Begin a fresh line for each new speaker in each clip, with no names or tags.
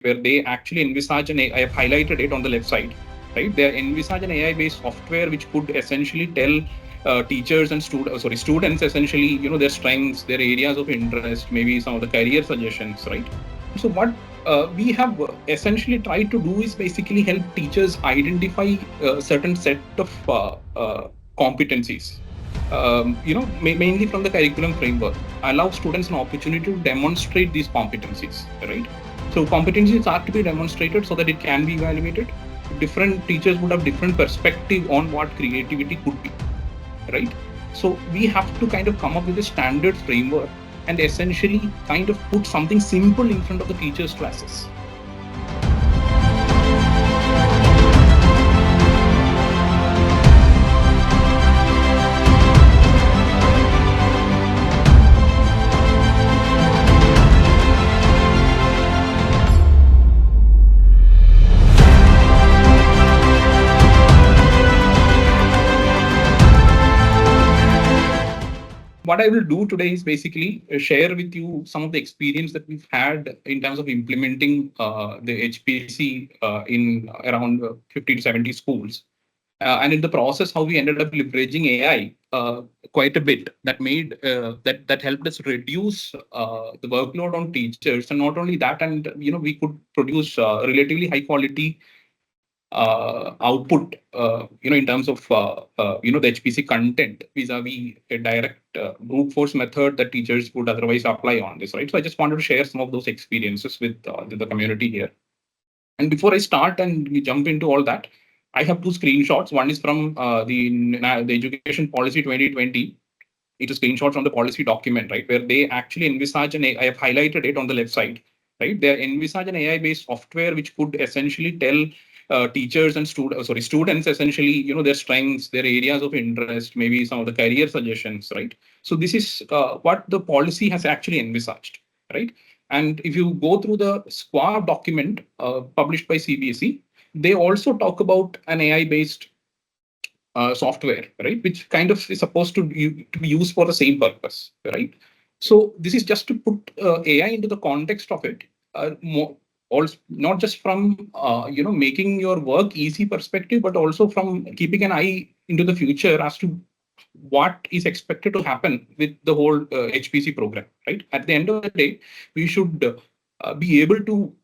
where they actually envisage I have highlighted it on the left side, right? They envisage an AI-based software which could essentially tell teachers and students essentially, their strengths, their areas of interest, maybe some of the career suggestions, right? So what we have essentially tried to do is basically help teachers identify a certain set of competencies, mainly from the curriculum framework, allow students an opportunity to demonstrate these competencies, right? So competencies are to be demonstrated so that it can be evaluated. Different teachers would have different perspective on what creativity could be, right? So we have to kind of come up with a standard framework and essentially kind of put something simple in front of the teachers' classes. What I will do today is basically share with you some of the experience that we've had in terms of implementing the HPC in around 50 to 70 schools. And in the process, how we ended up leveraging AI quite a bit. That made that helped us reduce the workload on teachers, and not only that, and we could produce relatively high quality output, in terms of the HPC content vis-a-vis a direct brute force method that teachers would otherwise apply on this, right? So I just wanted to share some of those experiences with the community here. And before I start and we jump into all that, I have two screenshots. One is from the Education Policy 2020. It is a screenshot from the policy document, right, where they actually envisage I have highlighted it on the left side, right? They envisage an AI-based software which could essentially tell teachers and students essentially, their strengths, their areas of interest, maybe some of the career suggestions, right? So this is what the policy has actually envisaged, right? And if you go through the SQA document published by CBSE, they also talk about an AI-based software, right, which kind of is supposed to be used for the same purpose, right? So this is just to put AI into the context of it, also not just from making your work easy perspective, but also from keeping an eye into the future as to what is expected to happen with the whole HPC program, right? At the end of the day, we should be able to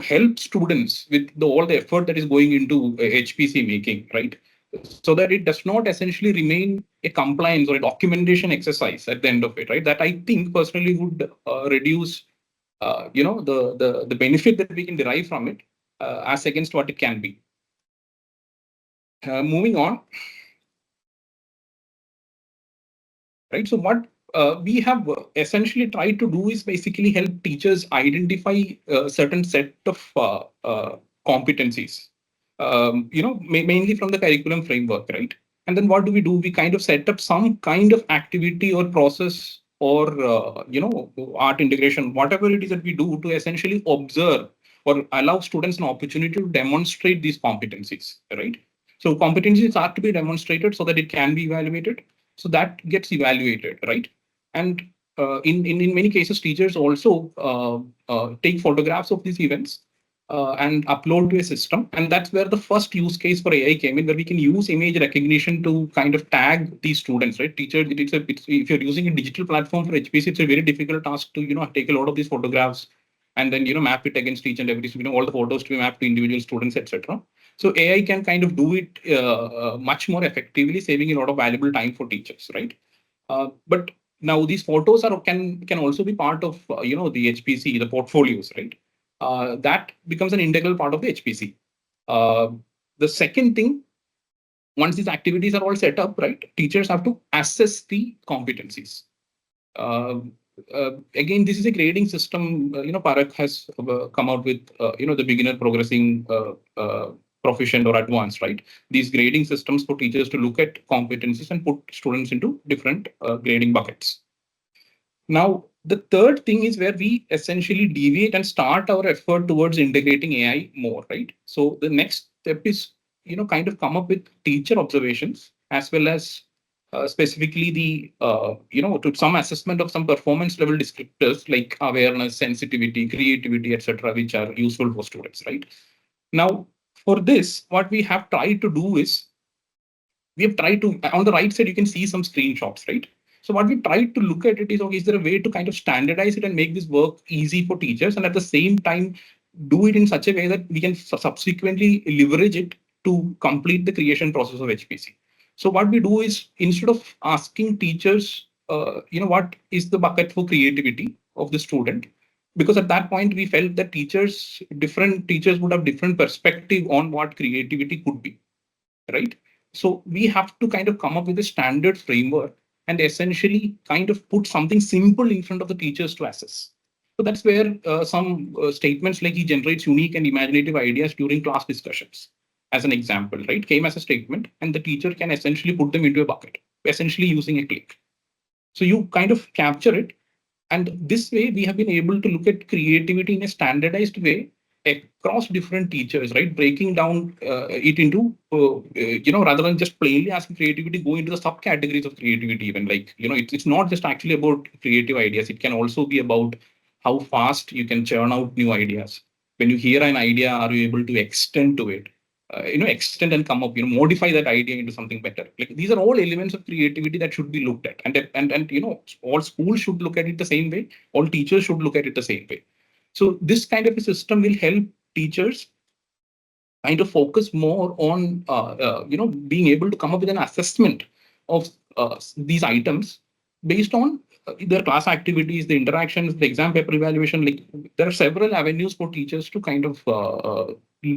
help students with all the effort that is going into HPC making, right? So that it does not essentially remain a compliance or a documentation exercise at the end of it, right? That I think personally would reduce, the benefit that we can derive from it as against what it can be. Moving on, right? So what we have essentially tried to do is basically help teachers identify a certain set of competencies, mainly from the curriculum framework, right? And then what do? We kind of set up some kind of activity or process or, art integration, whatever it is that we do to essentially observe or allow students an opportunity to demonstrate these competencies, right? So competencies are to be demonstrated so that it can be evaluated. So that gets evaluated, right? And in many cases, teachers also take photographs of these events and upload to a system. And that's where the first use case for AI came in, where we can use image recognition to kind of tag these students, right? Teachers, if you're using a digital platform for HPC, it's a very difficult task to, take a lot of these photographs and then, map it against each and every, all the photos to be mapped to individual students, etc. So AI can kind of do it much more effectively, saving a lot of valuable time for teachers, right? But now these photos can also be part of the HPC, the portfolios, right? That becomes an integral part of the HPC. The second thing, once these activities are all set up, right, teachers have to assess the competencies. Again, this is a grading system. PARAKH has come out with the beginner, progressing, proficient, or advanced, right? These grading systems for teachers to look at competencies and put students into different grading buckets. Now, the third thing is where we essentially deviate and start our effort towards integrating AI more, right? So the next step is, kind of come up with teacher observations as well as specifically to some assessment of some performance level descriptors like awareness, sensitivity, creativity, etc., which are useful for students, right? Now, for this, what we have tried to do is we have tried to, on the right side, you can see some screenshots, right? So what we tried to look at it is, okay, is there a way to kind of standardize it and make this work easy for teachers, and at the same time do it in such a way that we can subsequently leverage it to complete the creation process of HPC. So what we do is, instead of asking teachers, what is the bucket for creativity of the student? Because at that point we felt that different teachers would have different perspective on what creativity could be, right? So we have to kind of come up with a standard framework and essentially kind of put something simple in front of the teachers to assess. So that's where some statements like he generates unique and imaginative ideas during class discussions, as an example, right, came as a statement, and the teacher can essentially put them into a bucket, essentially using a click. So you kind of capture it, and this way, we have been able to look at creativity in a standardized way across different teachers, right? Breaking down it into, rather than just plainly asking creativity, go into the subcategories of creativity, even like, it's not just actually about creative ideas. It can also be about how fast you can churn out new ideas. When you hear an idea, are you able to extend to it? Extend and come up, modify that idea into something better. Like these are all elements of creativity that should be looked at, and all schools should look at it the same way. All teachers should look at it the same way. So this kind of a system will help teachers kind of focus more on, being able to come up with an assessment of these items based on their class activities, the interactions, the exam paper evaluation. Like there are several avenues for teachers to kind of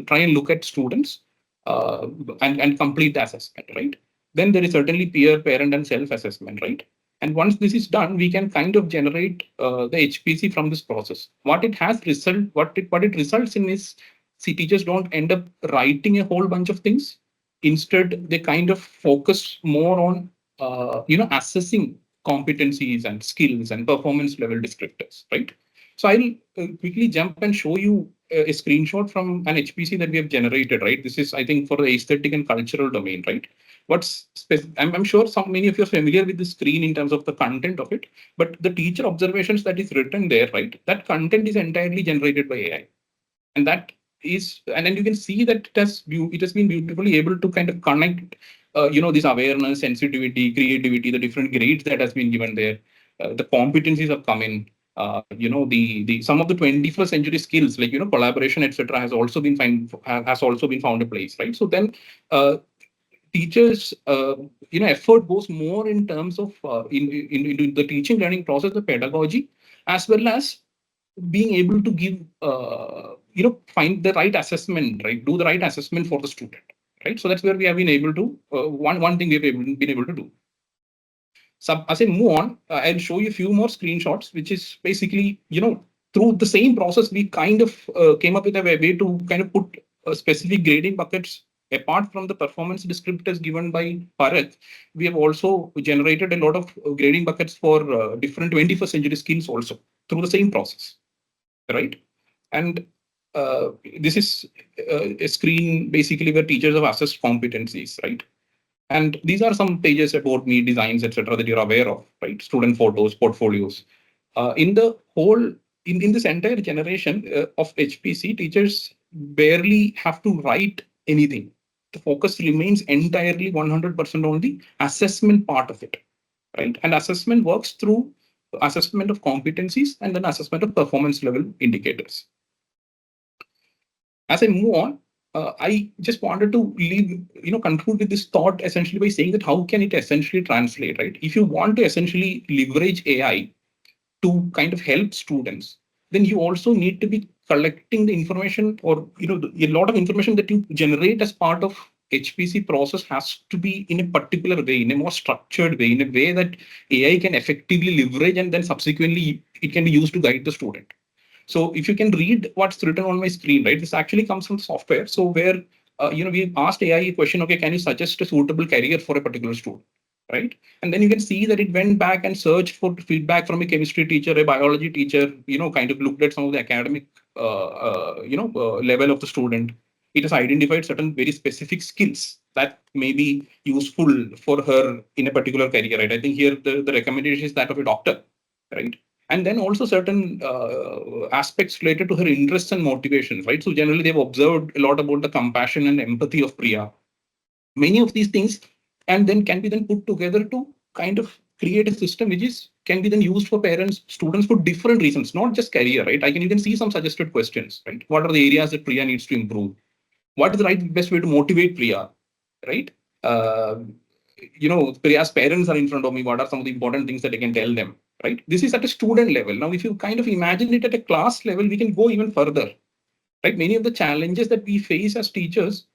try and look at students uh, and complete the assessment, right? Then there is certainly peer, parent, and self-assessment, right? And once this is done, we can kind of generate the HPC from this process. What it results in is, see, teachers don't end up writing a whole bunch of things. Instead, they kind of focus more on, assessing competencies and skills and performance level descriptors, right? So I'll quickly jump and show you a screenshot from an HPC that we have generated, right? This is, I think, for the aesthetic and cultural domain, right? I'm sure many of you are familiar with the screen in terms of the content of it, but the teacher observations that is written there, right? That content is entirely generated by AI, and that is, and then you can see that it has been beautifully able to kind of connect, this awareness, sensitivity, creativity, the different grades that has been given there, the competencies have come in. The some of the 21st century skills like collaboration, etc., has also been found a place, right? So then teachers, effort goes more in terms of in the teaching learning process, the pedagogy, as well as being able to give, find the right assessment, right? Do the right assessment for the student, right? So that's where we have been able to, one thing we have been able to do. So as I move on, I'll show you a few more screenshots, which is basically, through the same process, we kind of came up with a way to kind of put specific grading buckets apart from the performance descriptors given by PARAKH. We have also generated a lot of grading buckets for different 21st century skills also through the same process, right? And this is a screen basically where teachers have assessed competencies, right? And these are some pages about me, designs, etc., that you're aware of, right? Student photos, portfolios. In the whole, in this entire generation of HPC, teachers barely have to write anything. The focus remains entirely 100% on the assessment part of it, right? And assessment works through assessment of competencies and then assessment of performance level indicators. As I move on, I just wanted to conclude with this thought essentially by saying that how can it essentially translate, right? If you want to essentially leverage AI to kind of help students, then you also need to be collecting the information, or a lot of information that you generate as part of HPC process has to be in a particular way, in a more structured way, in a way that AI can effectively leverage, and then subsequently it can be used to guide the student. So if you can read what's written on my screen, right, this actually comes from software. So where, we asked AI a question, okay, can you suggest a suitable career for a particular student, right? And then you can see that it went back and searched for feedback from a chemistry teacher, a biology teacher, kind of looked at some of the academic, level of the student. it has identified certain very specific skills that may be useful for her in a particular career, right? I think here the recommendation is that of a doctor, right? And then also certain aspects related to her interests and motivations, right? So generally they've observed a lot about the compassion and empathy of Priya. Many of these things, and then can be then put together to kind of create a system which is can be then used for parents, students for different reasons, not just career, right? I can even see some suggested questions, right? What are the areas that Priya needs to improve? What is the right best way to motivate Priya, right? Priya's parents are in front of me. What are some of the important things that I can tell them, right? This is at a student level. Now, if you kind of imagine it at a class level, we can go even further, right? Many of the challenges that we face as teachers,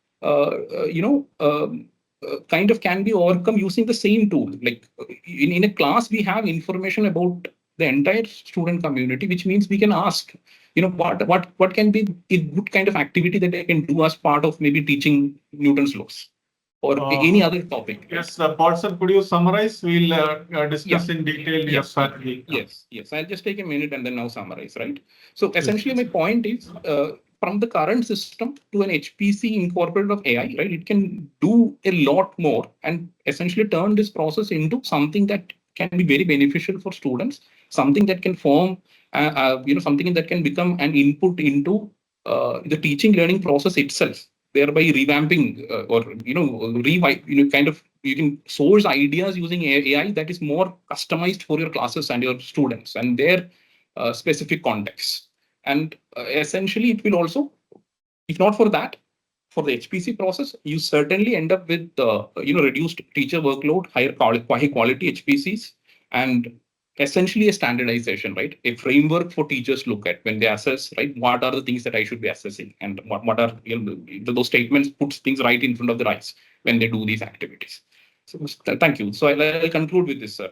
kind of can be overcome using the same tool. Like in a class, we have information about the entire student community, which means we can ask, what can be a good kind of activity that I can do as part of maybe teaching Newton's laws or any other topic.
Yes, Paulson, could you summarize? We'll discuss in detail.
Yes. Yes. I'll just take a minute and then now summarize, right? So essentially, my point is, from the current system to an HPC incorporated of AI, right? It can do a lot more and essentially turn this process into something that can be very beneficial for students, something that can form, something that can become an input into the teaching learning process itself, thereby revamping you can source ideas using AI that is more customized for your classes and your students and their specific contexts. And essentially, it will also, if not for that, for the HPC process, you certainly end up with reduced teacher workload, high quality HPCs, and essentially a standardization, right? A framework for teachers to look at when they assess, right? What are the things that I should be assessing, and what are those statements puts things right in front of their eyes when they do these activities. So thank you. So I'll conclude with this, sir.